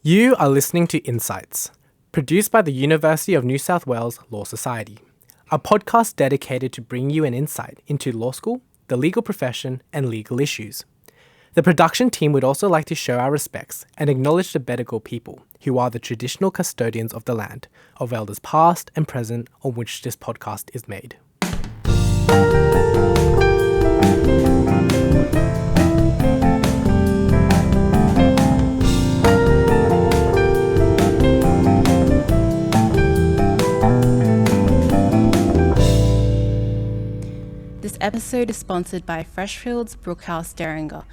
You are listening to InCites, produced by the University of New South Wales Law Society, a podcast dedicated to bring you an insight into law school, the legal profession, and legal issues. The production team would also like to show our respects and acknowledge the Bedegal people, who are the traditional custodians of the land, of elders past and present on which this podcast is made. This episode is sponsored by Freshfields, Bruckhaus, Deringer,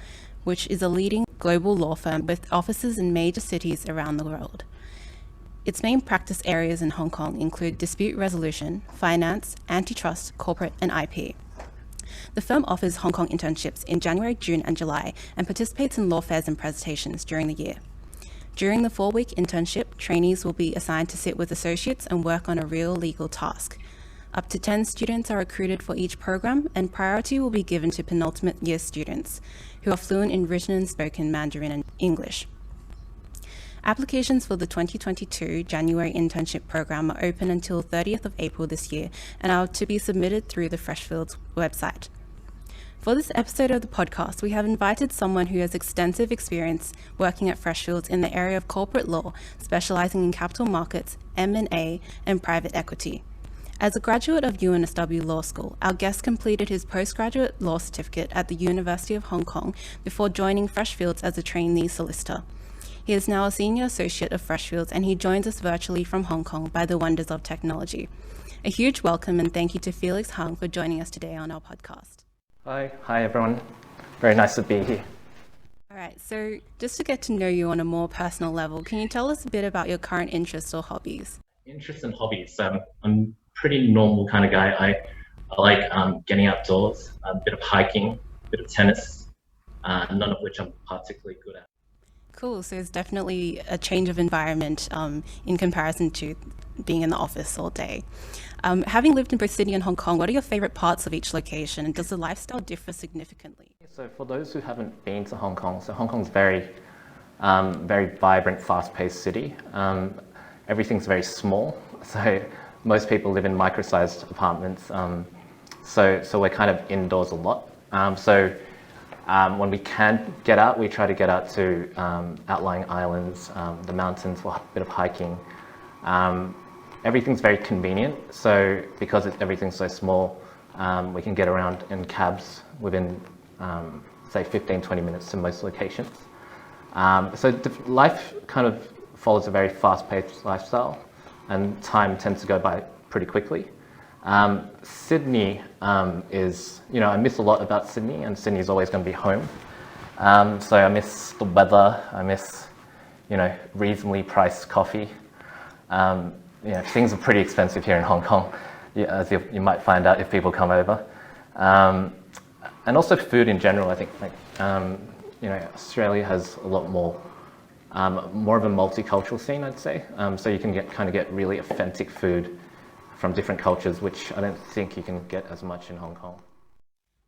which is a leading global law firm with offices in major cities around the world. Its main practice areas in Hong Kong include dispute resolution, finance, antitrust, corporate, and IP. The firm offers Hong Kong internships in January, June, and July, and participates in law fairs and presentations during the year. During the 4-week internship, trainees will be assigned to sit with associates and work on a real legal task. Up to 10 students are recruited for each program, and priority will be given to penultimate year students who are fluent in written and spoken Mandarin and English. Applications for the 2022 January internship program are open until 30th of April this year and are to be submitted through the Freshfields website. For this episode of the podcast, we have invited someone who has extensive experience working at Freshfields in the area of corporate law, specializing in capital markets, M&A, and private equity. As a graduate of UNSW Law School, our guest completed his postgraduate law certificate at the University of Hong Kong before joining Freshfields as a trainee solicitor. He is now a senior associate of Freshfields, and he joins us virtually from Hong Kong by the wonders of technology. A huge welcome and thank you to Felix Hang for joining us today on our podcast. Hi everyone. Very nice to be here. All right, so just to get to know you on a more personal level, can you tell us a bit about your current interests or hobbies? Interests and hobbies. I'm pretty normal kind of guy. I like getting outdoors, a bit of hiking, a bit of tennis, none of which I'm particularly good at. Cool, so it's definitely a change of environment in comparison to being in the office all day. Having lived in both Sydney and Hong Kong, what are your favorite parts of each location, and does the lifestyle differ significantly? So for those who haven't been to Hong Kong, so Hong Kong's very vibrant, fast-paced city. Everything's very small, so most people live in micro-sized apartments, so we're kind of indoors a lot. When we can get out, we try to get out to outlying islands, the mountains, for a bit of hiking. Everything's very convenient, so because everything's so small, we can get around in cabs within, say, 15-20 minutes to most locations. Life kind of follows a very fast-paced lifestyle, and time tends to go by pretty quickly. Sydney is, I miss a lot about Sydney, and Sydney is always going to be home. So I miss the weather, I miss, reasonably priced coffee. Things are pretty expensive here in Hong Kong, as you might find out if people come over. And also food in general, I think, Australia has a lot more of a multicultural scene, I'd say. So you can get really authentic food from different cultures, which I don't think you can get as much in Hong Kong.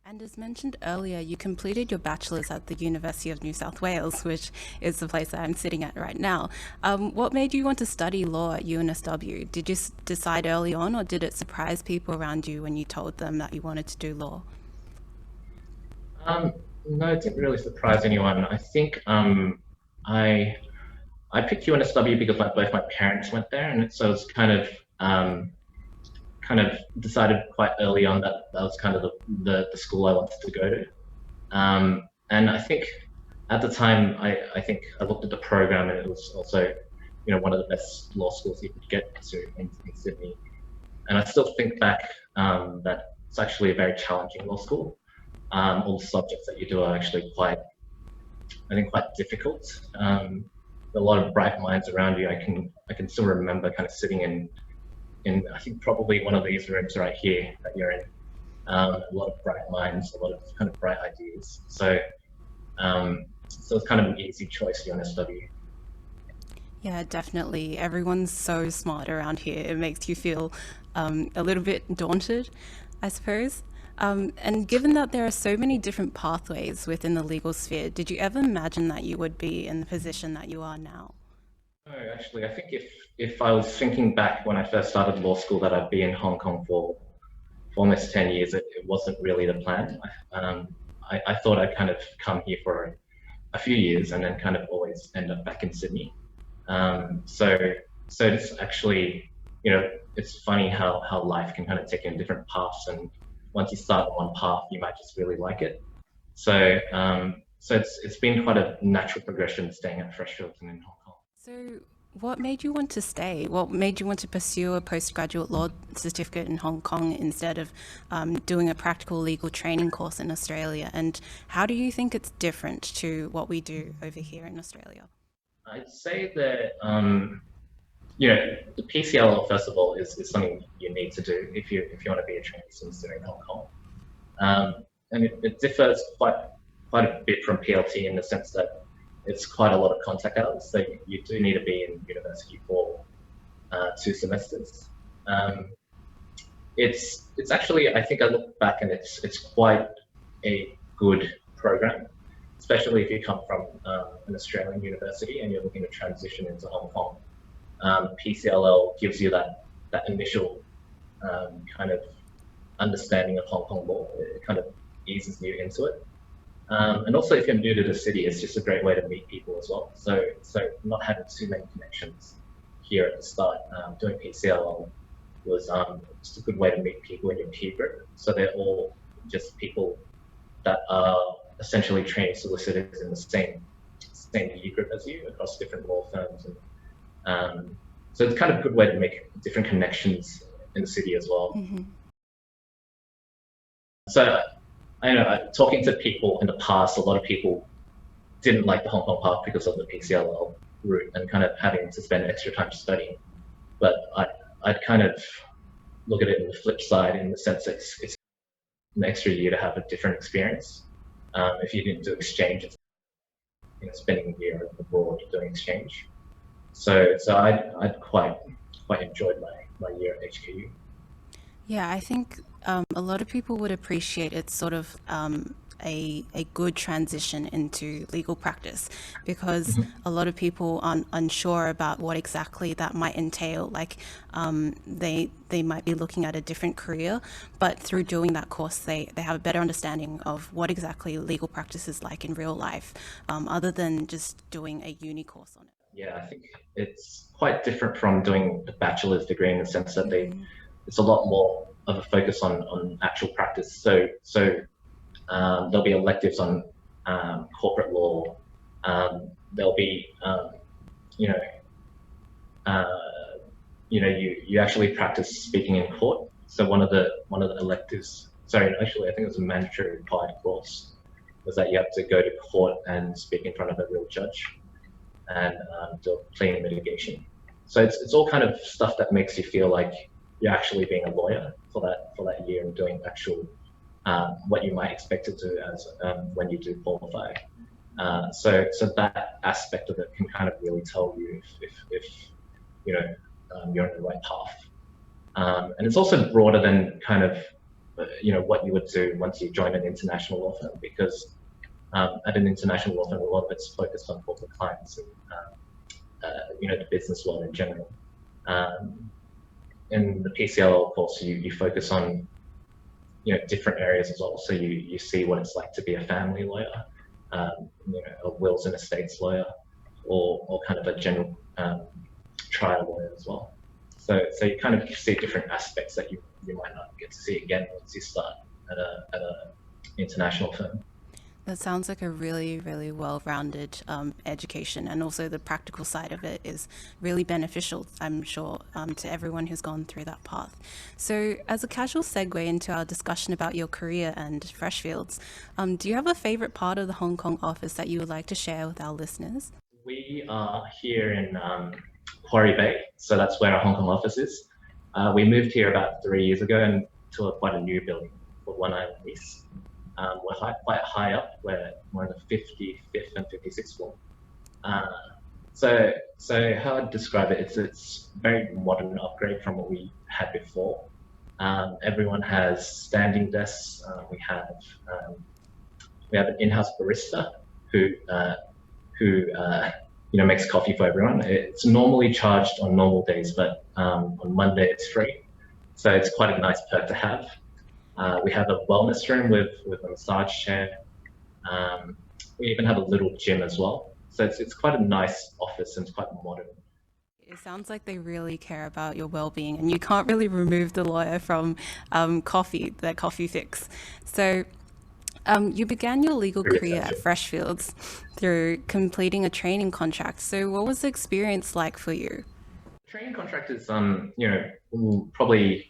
And as mentioned earlier, you completed your bachelor's at the University of New South Wales, which is the place that I'm sitting at right now. What made you want to study law at UNSW? Did you decide early on, or did it surprise people around you when you told them that you wanted to do law? No, it didn't really surprise anyone. I think I picked UNSW because both my parents went there, and so it's kind of decided quite early on that was kind of the school I wanted to go to. And I think at the time, I think I looked at the program, and it was also, one of the best law schools you could get to in Sydney. And I still think back that it's actually a very challenging law school. All the subjects that you do are actually quite difficult. A lot of bright minds around you. I can still remember kind of sitting in I think probably one of these rooms right here that you're in. A lot of bright minds, a lot of kind of bright ideas. So it's kind of an easy choice, UNSW. Yeah, definitely. Everyone's so smart around here. It makes you feel a little bit daunted, I suppose. And given that there are so many different pathways within the legal sphere, did you ever imagine that you would be in the position that you are now? No, actually, I think if I was thinking back when I first started law school that I'd be in Hong Kong for almost 10 years, it wasn't really the plan. I thought I'd kind of come here for a few years and then kind of always end up back in Sydney. So it's actually, it's funny how life can kind of take you in different paths, and once you start on one path, you might just really like it. So it's been quite a natural progression staying at Freshfields and in Hong Kong. So, what made you want to stay? What made you want to pursue a postgraduate law certificate in Hong Kong instead of doing a practical legal training course in Australia? And how do you think it's different to what we do over here in Australia? I'd say that the PCLL first of all is something you need to do if you want to be a trainee solicitor in Hong Kong, and it differs quite a bit from PLT in the sense that it's quite a lot of contact hours. So you do need to be in university for 2 semesters. It's actually, I think I look back and it's quite a good program, especially if you come from an Australian university and you're looking to transition into Hong Kong. PCLL gives you that initial kind of understanding of Hong Kong law. It kind of eases you into it. And also, if you're new to the city, it's just a great way to meet people as well. So not having too many connections here at the start, doing PCLL was just a good way to meet people in your peer group. So they're all just people that are essentially trainee solicitors in the same year group as you across different law firms. And so it's kind of a good way to make different connections in the city as well. Mm-hmm. So I know, talking to people in the past, a lot of people didn't like the Hong Kong path because of the PCLL route and kind of having to spend extra time studying. But I'd kind of look at it in the flip side, in the sense that it's an extra year to have a different experience. If you didn't do exchange, it's spending a year abroad doing exchange. So I'd quite enjoyed my year at HKU. Yeah, I think a lot of people would appreciate it's sort of a good transition into legal practice, because a lot of people are unsure about what exactly that might entail. Like they might be looking at a different career, but through doing that course, they have a better understanding of what exactly legal practice is like in real life, other than just doing a uni course on it. Yeah, I think it's quite different from doing a bachelor's degree in the sense that it's a lot more of a focus on actual practice. So there'll be electives on corporate law. There'll be you actually practice speaking in court. So one of the electives, actually I think it was a mandatory required course, was that you have to go to court and speak in front of a real judge and do plea mitigation. So it's all kind of stuff that makes you feel like you're actually being a lawyer for that year and doing actual what you might expect to do as when you do qualify. So that aspect of it can kind of really tell you if you're in the right path. And it's also broader than kind of what you would do once you join an international law firm, because at an international law firm, a lot of it's focused on corporate clients and the business law in general. In the PCLL course, you focus on different areas as well. So you see what it's like to be a family lawyer, a wills and estates lawyer, or kind of a general trial lawyer as well. So you kind of see different aspects that you might not get to see again once you start at a international firm. That sounds like a really, really well-rounded education, and also the practical side of it is really beneficial, I'm sure, to everyone who's gone through that path. So as a casual segue into our discussion about your career and Freshfields, do you have a favorite part of the Hong Kong office that you would like to share with our listeners? We are here in Quarry Bay, so that's where our Hong Kong office is. We moved here about 3 years ago and to quite a new building called 1 Island East. We're quite high up. We're on the 55th and 56th floor. So how I'd describe it, it's a very modern upgrade from what we had before. Everyone has standing desks. We have an in-house barista who makes coffee for everyone. It's normally charged on normal days, but on Monday it's free. So it's quite a nice perk to have. We have a wellness room with a massage chair. We even have a little gym as well. So it's quite a nice office and it's quite modern. It sounds like they really care about your well-being, and you can't really remove the lawyer from coffee, their coffee fix. So you began your legal career at Freshfields through completing a training contract. So what was the experience like for you? Training contract is, probably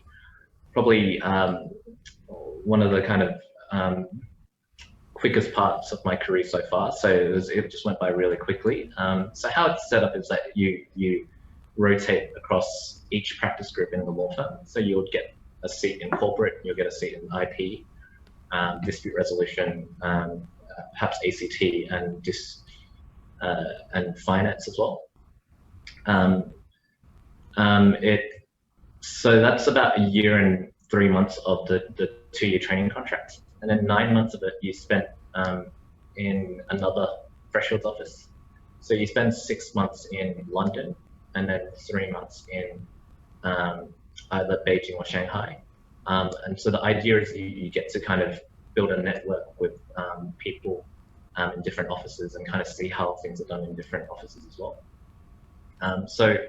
one of the kind of quickest parts of my career so far. So it just went by really quickly. So how it's set up is that you rotate across each practice group in the law firm. So you'll get a seat in corporate, you'll get a seat in IP, dispute resolution, perhaps ACT and finance as well. So that's about a year and 3 months of the 2-year training contract, and then 9 months of it you spent in another Freshfields office. So you spend 6 months in London, and then 3 months in either Beijing or Shanghai. And so the idea is you get to kind of build a network with people in different offices and kind of see how things are done in different offices as well. So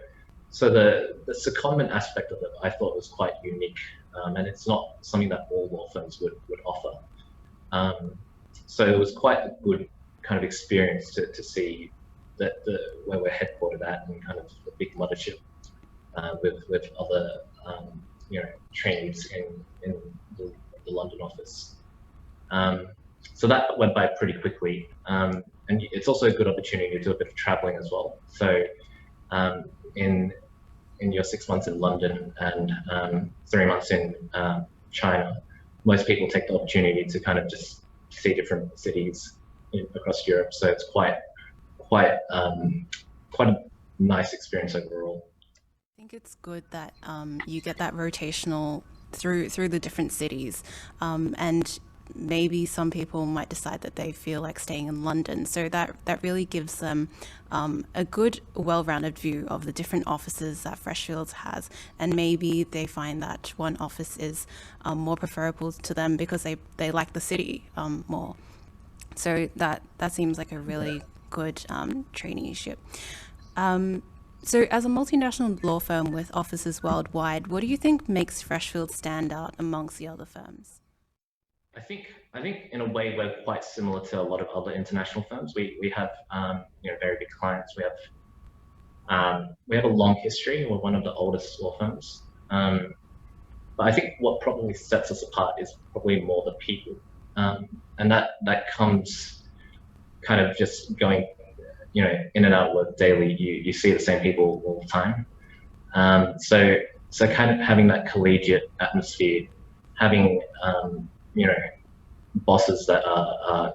the secondment aspect of it I thought was quite unique, and it's not something that all law firms would offer. So it was quite a good kind of experience to see that where we're headquartered at, and kind of a big mothership with other trainees in the London office. So that went by pretty quickly, and it's also a good opportunity to do a bit of traveling as well. So in your 6 months in London and 3 months in China, most people take the opportunity to kind of just see different cities across Europe. So it's quite a nice experience overall. I think it's good that you get that rotational through the different cities, and maybe some people might decide that they feel like staying in London. So that really gives them a good, well-rounded view of the different offices that Freshfields has, and maybe they find that one office is more preferable to them because they like the city more. So that seems like a really good traineeship. So as a multinational law firm with offices worldwide, what do you think makes Freshfields stand out amongst the other firms? I think in a way we're quite similar to a lot of other international firms. We have very big clients. We have a long history. We're one of the oldest law firms. But I think what probably sets us apart is probably more the people, and that comes kind of just going in and out of work daily. You see the same people all the time. So kind of having that collegiate atmosphere, having bosses that are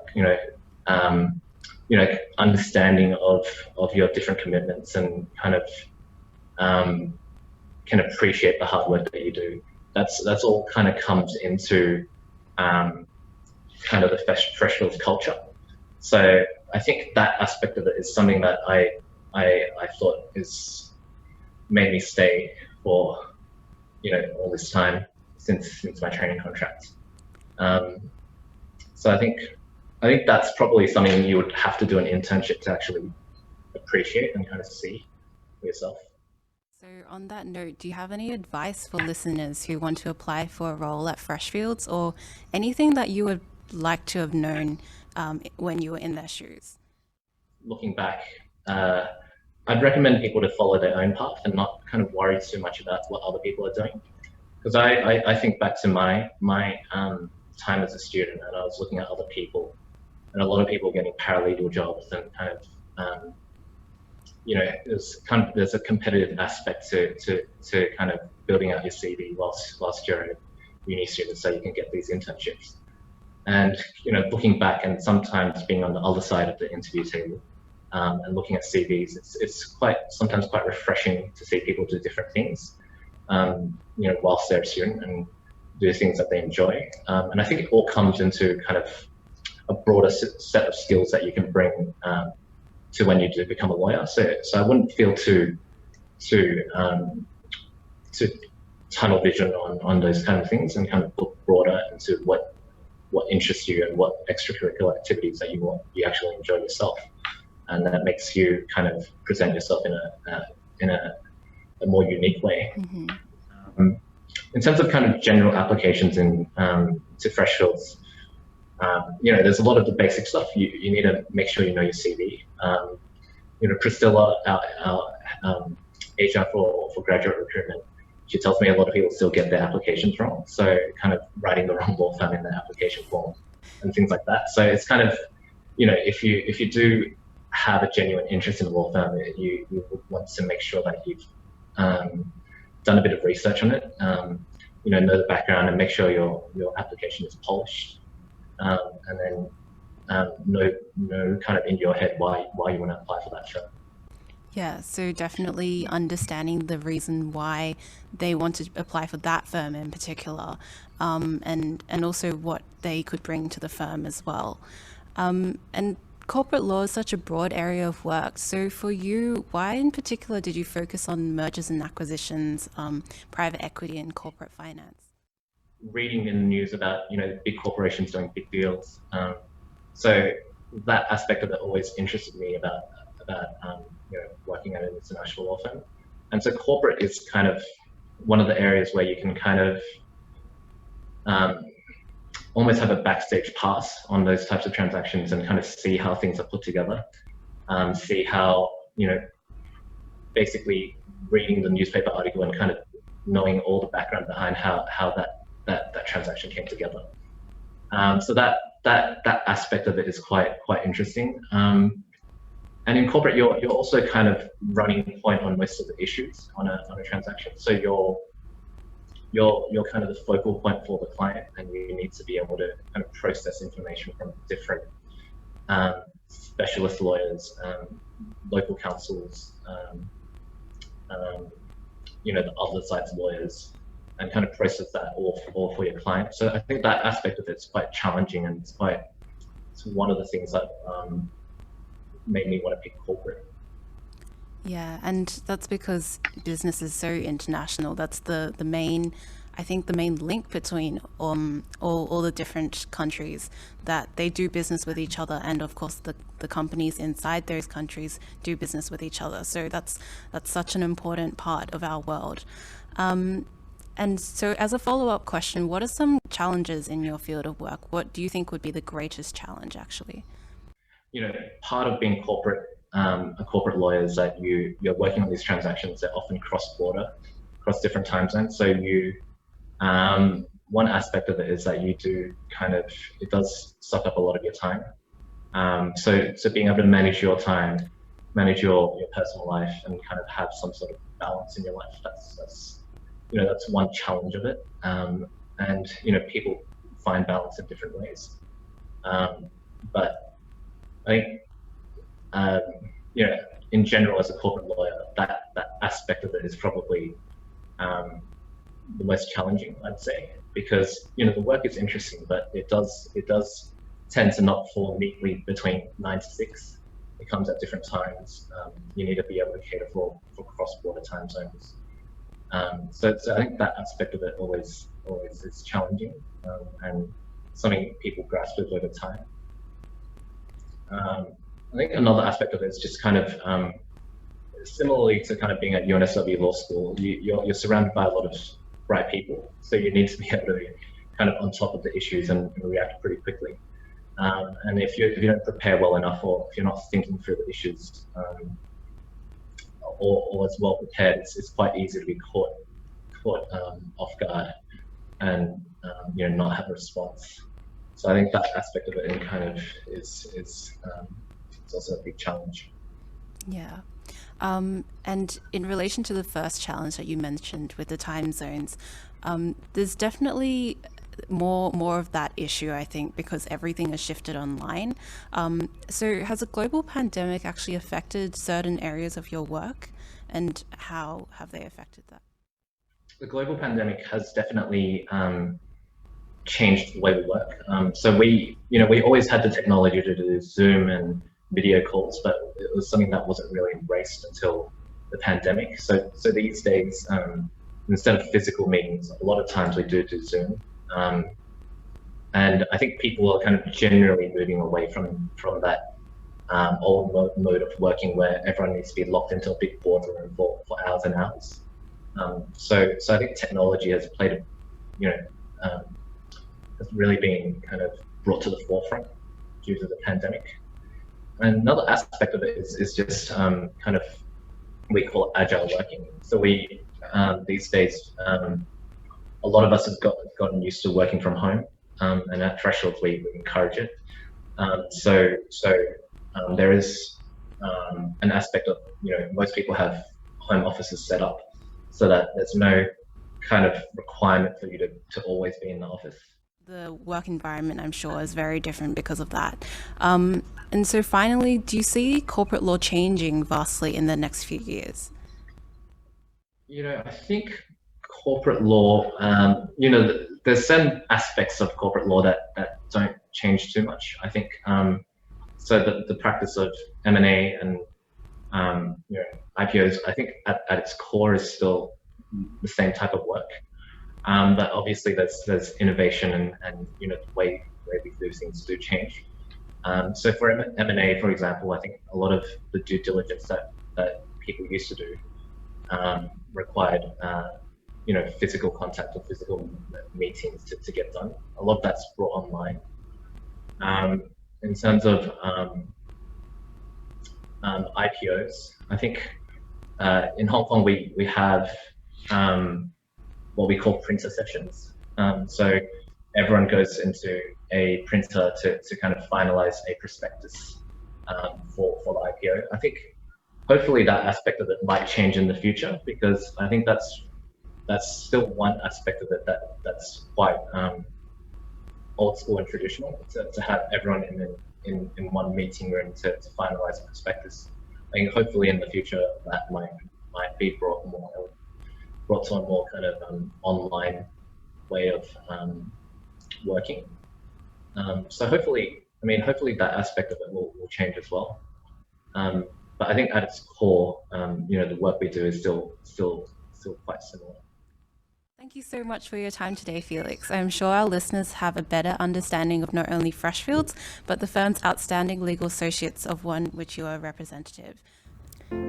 understanding of your different commitments and kind of can appreciate the hard work that you do. That's all kind of comes into kind of the Freshfields culture. So I think that aspect of it is something that I thought is made me stay for all this time since my training contract. So I think that's probably something you would have to do an internship to actually appreciate and kind of see for yourself. So on that note, do you have any advice for listeners who want to apply for a role at Freshfields, or anything that you would like to have known when you were in their shoes? Looking back, I'd recommend people to follow their own path and not kind of worry too much about what other people are doing. Because I think back to my time as a student, and I was looking at other people, and a lot of people getting paralegal jobs, and kind of there's a competitive aspect to kind of building out your CV whilst you're a uni student, so you can get these internships. And looking back and sometimes being on the other side of the interview table and looking at CVs, it's sometimes quite refreshing to see people do different things. Whilst they're a student, and do things that they enjoy. And I think it all comes into kind of a broader set of skills that you can bring to when you do become a lawyer. So I wouldn't feel too tunnel vision on those kind of things, and kind of look broader into what interests you and what extracurricular activities that you actually enjoy yourself, and that makes you kind of present yourself in a more unique way. In terms of kind of general applications to Freshfields, there's a lot of the basic stuff. You need to make sure you know your CV. Priscilla, our HR for graduate recruitment, she tells me a lot of people still get their applications wrong. So kind of writing the wrong law firm in their application form and things like that. So it's kind of, if you do have a genuine interest in a law firm, you want to make sure that you've done a bit of research on it, know the background, and make sure your application is polished, and then know kind of in your head why you want to apply for that firm. Yeah, so definitely understanding the reason why they want to apply for that firm in particular, and also what they could bring to the firm as well. And corporate law is such a broad area of work. So for you, why in particular did you focus on mergers and acquisitions, private equity, and corporate finance? Reading in the news about big corporations doing big deals, so that aspect of it always interested me about working at an international law firm. And so corporate is kind of one of the areas where you can kind of almost have a backstage pass on those types of transactions, and kind of see how things are put together, see how, basically reading the newspaper article and kind of knowing all the background behind how that transaction came together. So that aspect of it is quite interesting. And in corporate, you're also kind of running point on most of the issues on a transaction. So you're kind of the focal point for the client, and you need to be able to kind of process information from different specialist lawyers, local counsels, the other side's lawyers, and kind of process that all for your client. So I think that aspect of it's quite challenging, and it's one of the things that made me want to pick corporate. Yeah, and that's because business is so international. That's the main link between all the different countries, that they do business with each other, and of course the companies inside those countries do business with each other. So that's such an important part of our world. And so as a follow-up question, what are some challenges in your field of work? What do you think would be the greatest challenge, actually? Part of being a corporate lawyer is that you're working on these transactions that often cross-border, across different time zones. So one aspect of it is that it does suck up a lot of your time. So being able to manage your time, manage your personal life, and kind of have some sort of balance in your life, that's one challenge of it. And people find balance in different ways. But I think, in general, as a corporate lawyer, that aspect of it is probably the most challenging, I'd say, because the work is interesting, but it does tend to not fall neatly between 9 to 6. It comes at different times. You need to be able to cater for cross-border time zones. So I think that aspect of it always is challenging, and something people grasp with over time. I think another aspect of it is just kind of similarly to kind of being at UNSW Law School, you're surrounded by a lot of bright people, so you need to be able to be kind of on top of the issues and react pretty quickly. And if you don't prepare well enough, or if you're not thinking through the issues or as well prepared, it's quite easy to be caught off guard and not have a response. So I think that aspect of it kind of is also a big challenge. Yeah. And in relation to the first challenge that you mentioned with the time zones, there's definitely more of that issue, I think, because everything has shifted online. So has a global pandemic actually affected certain areas of your work, and how have they affected that? The global pandemic has definitely changed the way we work. So we always had the technology to do Zoom and video calls, but it was something that wasn't really embraced until the pandemic. So these days, instead of physical meetings, a lot of times we do Zoom. And I think people are kind of generally moving away from that old mode of working where everyone needs to be locked into a big boardroom for hours and hours. So I think technology has played, has really been kind of brought to the forefront due to the pandemic. And another aspect of it is just kind of, we call it Agile Working. So we, these days, a lot of us have gotten used to working from home, and at Freshfields we encourage it. So there is an aspect of, most people have home offices set up so that there's no kind of requirement for you to always be in the office. The work environment, I'm sure, is very different because of that. And so finally, do you see corporate law changing vastly in the next few years? I think corporate law, there's certain aspects of corporate law that don't change too much. I think so the practice of M&A and IPOs, I think at its core is still the same type of work. But obviously there's innovation and the way we do things do change. So for M&A, for example, I think a lot of the due diligence that people used to do required physical contact or physical meetings to get done. A lot of that's brought online. In terms of IPOs, I think in Hong Kong we have what we call printer sessions. So everyone goes into a printer to kind of finalize a prospectus for the IPO. I think hopefully that aspect of it might change in the future, because I think that's still one aspect of it that's quite old school and traditional, to have everyone in one meeting room to finalize a prospectus. I think hopefully in the future that might be brought to a more kind of online way of working. So hopefully that aspect of it will change as well. But I think at its core, the work we do is still quite similar. Thank you so much for your time today, Felix. I'm sure our listeners have a better understanding of not only Freshfields, but the firm's outstanding legal associates, of one which you are a representative.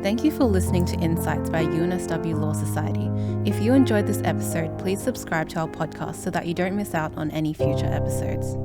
Thank you for listening to InCites by UNSW Law Society. If you enjoyed this episode, please subscribe to our podcast so that you don't miss out on any future episodes.